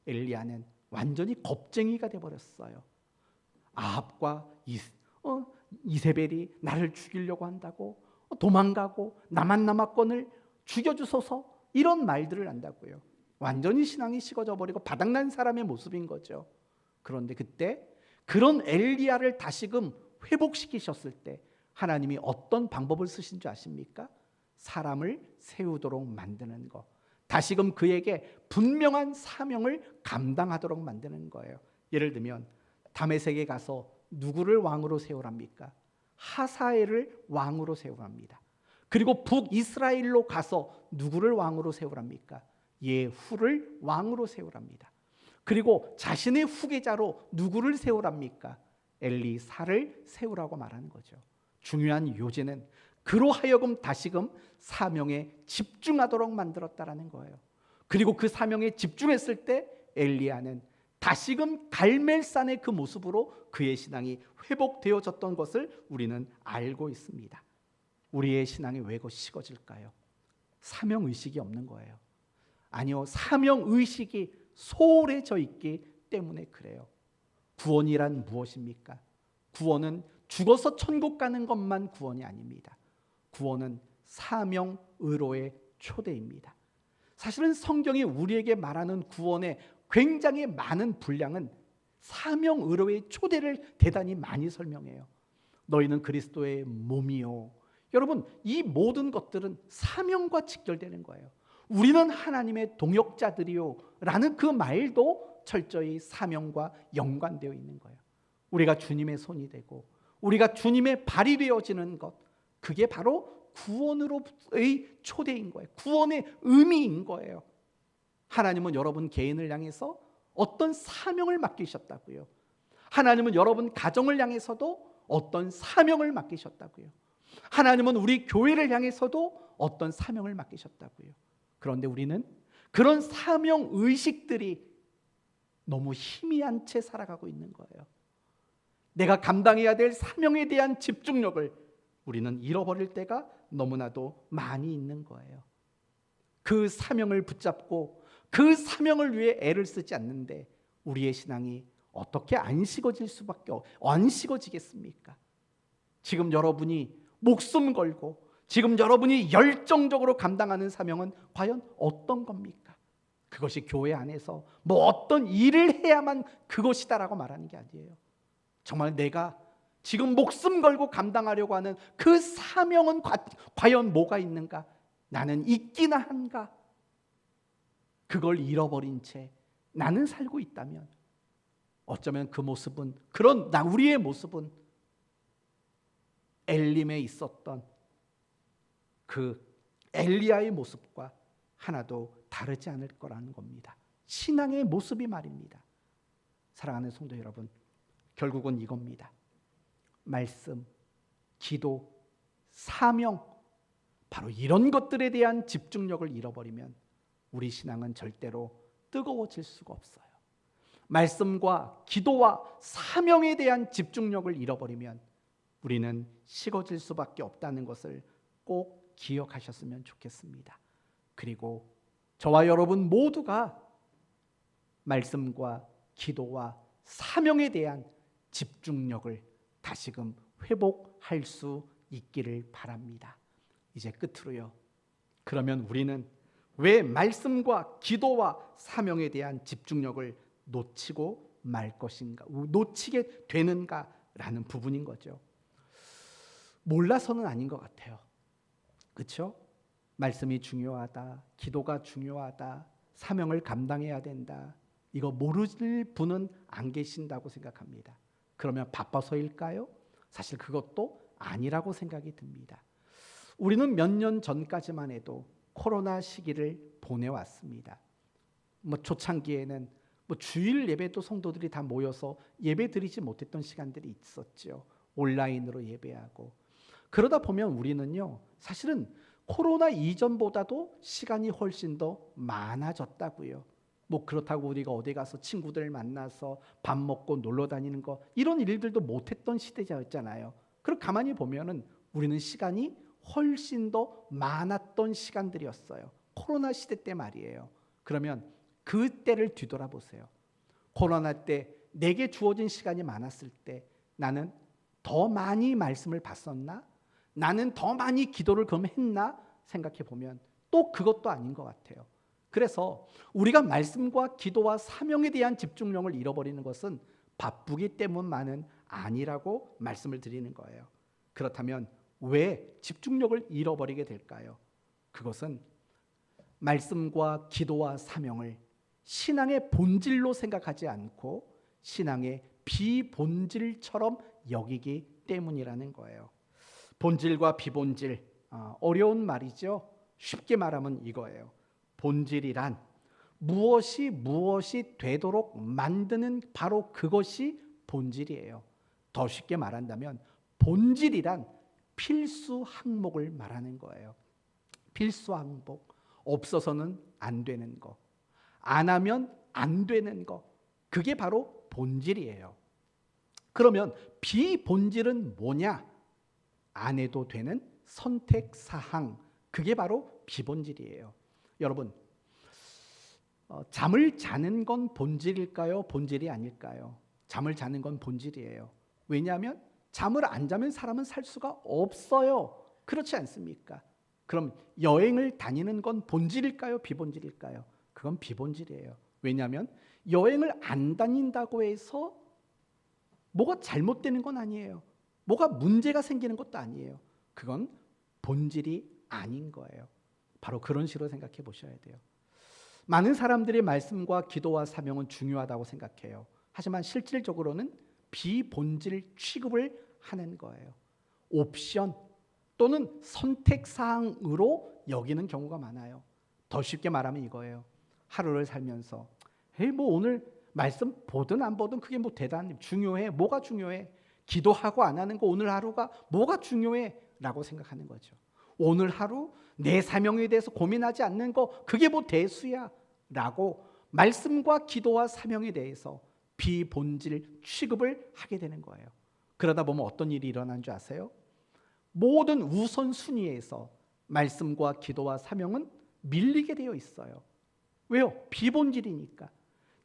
엘리야는 완전히 겁쟁이가 되어버렸어요. 아합과 이세벨이 나를 죽이려고 한다고, 도망가고 나만 남았건을 죽여주소서, 이런 말들을 한다고요. 완전히 신앙이 식어져 버리고 바닥난 사람의 모습인 거죠. 그런데 그때 그런 엘리야를 다시금 회복시키셨을 때 하나님이 어떤 방법을 쓰신 줄 아십니까? 사람을 세우도록 만드는 거, 다시금 그에게 분명한 사명을 감당하도록 만드는 거예요. 예를 들면 다메섹에 가서 누구를 왕으로 세우랍니까? 하사엘을 왕으로 세우랍니다. 그리고 북이스라엘로 가서 누구를 왕으로 세우랍니까? 예후를 왕으로 세우랍니다. 그리고 자신의 후계자로 누구를 세우랍니까? 엘리사를 세우라고 말하는 거죠. 중요한 요지는 그로 하여금 다시금 사명에 집중하도록 만들었다라는 거예요. 그리고 그 사명에 집중했을 때 엘리야는 다시금 갈멜산의 그 모습으로 그의 신앙이 회복되어졌던 것을 우리는 알고 있습니다. 우리의 신앙이 왜 식어질까요? 사명의식이 없는 거예요. 아니요, 사명의식이 소홀해져 있기 때문에 그래요. 구원이란 무엇입니까? 구원은 죽어서 천국 가는 것만 구원이 아닙니다. 구원은 사명의로의 초대입니다. 사실은 성경이 우리에게 말하는 구원의 굉장히 많은 분량은 사명의로의 초대를 대단히 많이 설명해요. 너희는 그리스도의 몸이요. 여러분, 이 모든 것들은 사명과 직결되는 거예요. 우리는 하나님의 동역자들이요 라는 그 말도 철저히 사명과 연관되어 있는 거예요. 우리가 주님의 손이 되고 우리가 주님의 발이 되어지는 것, 그게 바로 구원으로의 초대인 거예요. 구원의 의미인 거예요. 하나님은 여러분 개인을 향해서 어떤 사명을 맡기셨다고요. 하나님은 여러분 가정을 향해서도 어떤 사명을 맡기셨다고요. 하나님은 우리 교회를 향해서도 어떤 사명을 맡기셨다고요. 그런데 우리는 그런 사명 의식들이 너무 희미한 채 살아가고 있는 거예요. 내가 감당해야 될 사명에 대한 집중력을 우리는 잃어버릴 때가 너무나도 많이 있는 거예요. 그 사명을 붙잡고 그 사명을 위해 애를 쓰지 않는데 우리의 신앙이 어떻게 안 식어지겠습니까? 지금 여러분이 목숨 걸고 지금 여러분이 열정적으로 감당하는 사명은 과연 어떤 겁니까? 그것이 교회 안에서 뭐 어떤 일을 해야만 그것이다라고 말하는 게 아니에요. 정말 내가 지금 목숨 걸고 감당하려고 하는 그 사명은 과연 뭐가 있는가? 나는 있기나 한가? 그걸 잃어버린 채 나는 살고 있다면 어쩌면 그 모습은, 그런 우리의 모습은 엘림에 있었던 그 엘리야의 모습과 하나도 다르지 않을 거라는 겁니다. 신앙의 모습이 말입니다. 사랑하는 성도 여러분, 결국은 이겁니다. 말씀, 기도, 사명, 바로 이런 것들에 대한 집중력을 잃어버리면 우리 신앙은 절대로 뜨거워질 수가 없어요. 말씀과 기도와 사명에 대한 집중력을 잃어버리면 우리는 식어질 수밖에 없다는 것을 꼭 기억하셨으면 좋겠습니다. 그리고 저와 여러분 모두가 말씀과 기도와 사명에 대한 집중력을 다시금 회복할 수 있기를 바랍니다. 이제 끝으로요. 그러면 우리는 왜 말씀과 기도와 사명에 대한 집중력을 놓치고 말 것인가, 놓치게 되는가라는 부분인 거죠. 몰라서는 아닌 것 같아요. 그렇죠? 말씀이 중요하다, 기도가 중요하다, 사명을 감당해야 된다. 이거 모르실 분은 안 계신다고 생각합니다. 그러면 바빠서일까요? 사실 그것도 아니라고 생각이 듭니다. 우리는 몇 년 전까지만 해도 코로나 시기를 보내왔습니다. 초창기에는 주일 예배도 성도들이 다 모여서 예배 드리지 못했던 시간들이 있었죠. 온라인으로 예배하고. 그러다 보면 우리는요, 사실은 코로나 이전보다도 시간이 훨씬 더 많아졌다고요. 그렇다고 우리가 어디 가서 친구들 만나서 밥 먹고 놀러 다니는 거, 이런 일들도 못했던 시대였잖아요. 그리고 가만히 보면은 우리는 시간이 훨씬 더 많았던 시간들이었어요. 코로나 시대 때 말이에요. 그러면 그때를 뒤돌아보세요. 코로나 때 내게 주어진 시간이 많았을 때 나는 더 많이 말씀을 봤었나? 나는 더 많이 기도를 그럼 했나? 생각해 보면 또 그것도 아닌 것 같아요. 그래서 우리가 말씀과 기도와 사명에 대한 집중력을 잃어버리는 것은 바쁘기 때문만은 아니라고 말씀을 드리는 거예요. 그렇다면 왜 집중력을 잃어버리게 될까요? 그것은 말씀과 기도와 사명을 신앙의 본질로 생각하지 않고 신앙의 비본질처럼 여기기 때문이라는 거예요. 본질과 비본질, 어려운 말이죠. 쉽게 말하면 이거예요. 본질이란 무엇이 되도록 만드는 바로 그것이 본질이에요. 더 쉽게 말한다면 본질이란 필수 항목을 말하는 거예요. 필수 항목. 없어서는 안 되는 거, 안 하면 안 되는 거, 그게 바로 본질이에요. 그러면 비본질은 뭐냐? 안 해도 되는 선택사항, 그게 바로 비본질이에요. 여러분, 잠을 자는 건 본질일까요? 본질이 아닐까요? 잠을 자는 건 본질이에요. 왜냐하면 잠을 안 자면 사람은 살 수가 없어요. 그렇지 않습니까? 그럼 여행을 다니는 건 본질일까요? 비본질일까요? 그건 비본질이에요. 왜냐하면 여행을 안 다닌다고 해서 뭐가 잘못되는 건 아니에요. 뭐가 문제가 생기는 것도 아니에요. 그건 본질이 아닌 거예요. 바로 그런 식으로 생각해 보셔야 돼요. 많은 사람들이 말씀과 기도와 사명은 중요하다고 생각해요. 하지만 실질적으로는 비본질 취급을 하는 거예요. 옵션 또는 선택사항으로 여기는 경우가 많아요. 더 쉽게 말하면 이거예요. 하루를 살면서 뭐 오늘 말씀 보든 안 보든 그게 뭐 대단히 중요해? 뭐가 중요해? 기도하고 안 하는 거 오늘 하루가 뭐가 중요해? 라고 생각하는 거죠. 오늘 하루 내 사명에 대해서 고민하지 않는 거 그게 뭐 대수야? 라고 말씀과 기도와 사명에 대해서 비본질 취급을 하게 되는 거예요. 그러다 보면 어떤 일이 일어나는 줄 아세요? 모든 우선순위에서 말씀과 기도와 사명은 밀리게 되어 있어요. 왜요? 비본질이니까.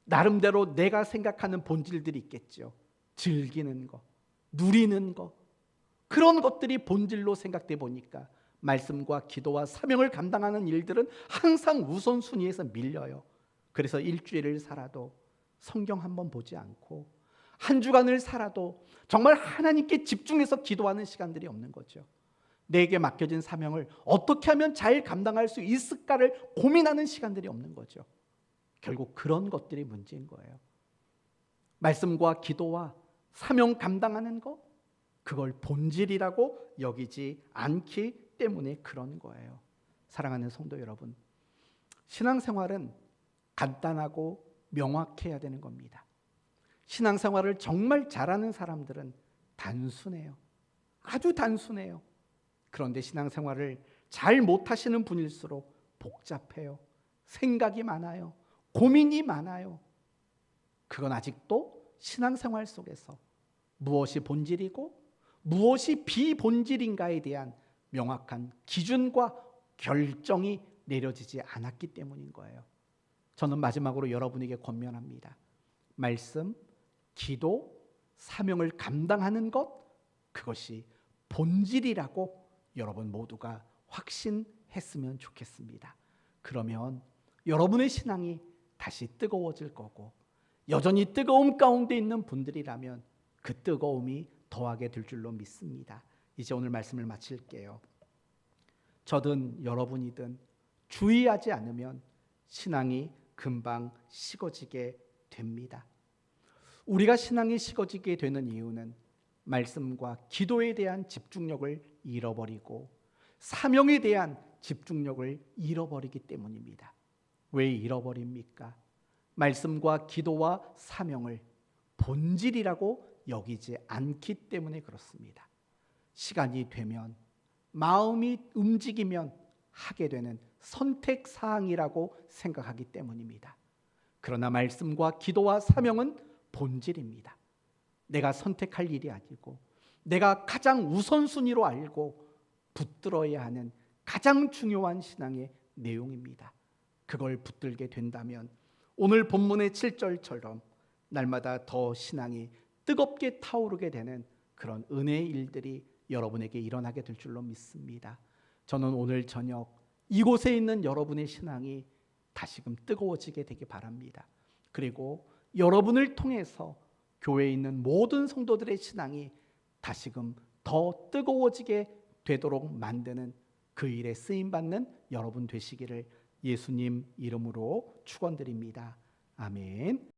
나름대로 내가 생각하는 본질들이 있겠죠. 즐기는 거, 누리는 거, 그런 것들이 본질로 생각돼 보니까 말씀과 기도와 사명을 감당하는 일들은 항상 우선순위에서 밀려요. 그래서 일주일을 살아도 성경 한번 보지 않고 한 주간을 살아도 정말 하나님께 집중해서 기도하는 시간들이 없는 거죠. 내게 맡겨진 사명을 어떻게 하면 잘 감당할 수 있을까를 고민하는 시간들이 없는 거죠. 결국 그런 것들이 문제인 거예요. 말씀과 기도와 사명 감당하는 거, 그걸 본질이라고 여기지 않기 때문에 그런 거예요. 사랑하는 성도 여러분, 신앙생활은 간단하고 명확해야 되는 겁니다. 신앙생활을 정말 잘하는 사람들은 단순해요. 아주 단순해요. 그런데 신앙생활을 잘 못하시는 분일수록 복잡해요. 생각이 많아요. 고민이 많아요. 그건 아직도 신앙생활 속에서 무엇이 본질이고 무엇이 비본질인가에 대한 명확한 기준과 결정이 내려지지 않았기 때문인 거예요. 저는 마지막으로 여러분에게 권면합니다. 말씀, 기도, 사명을 감당하는 것, 그것이 본질이라고 여러분 모두가 확신했으면 좋겠습니다. 그러면 여러분의 신앙이 다시 뜨거워질 거고, 여전히 뜨거움 가운데 있는 분들이라면 그 뜨거움이 더하게 될 줄로 믿습니다. 이제 오늘 말씀을 마칠게요. 저든 여러분이든 주의하지 않으면 신앙이 금방 식어지게 됩니다. 우리가 신앙이 식어지게 되는 이유는 말씀과 기도에 대한 집중력을 잃어버리고 사명에 대한 집중력을 잃어버리기 때문입니다. 왜 잃어버립니까? 말씀과 기도와 사명을 본질이라고 여기지 않기 때문에 그렇습니다. 시간이 되면, 마음이 움직이면 하게 되는 선택사항이라고 생각하기 때문입니다. 그러나 말씀과 기도와 사명은 본질입니다. 내가 선택할 일이 아니고 내가 가장 우선순위로 알고 붙들어야 하는 가장 중요한 신앙의 내용입니다. 그걸 붙들게 된다면 오늘 본문의 7절처럼 날마다 더 신앙이 뜨겁게 타오르게 되는 그런 은혜의 일들이 여러분에게 일어나게 될 줄로 믿습니다. 저는 오늘 저녁 이곳에 있는 여러분의 신앙이 다시금 뜨거워지게 되기 바랍니다. 그리고 여러분을 통해서 교회에 있는 모든 성도들의 신앙이 다시금 더 뜨거워지게 되도록 만드는 그 일에 쓰임받는 여러분 되시기를 예수님 이름으로 축원드립니다. 아멘.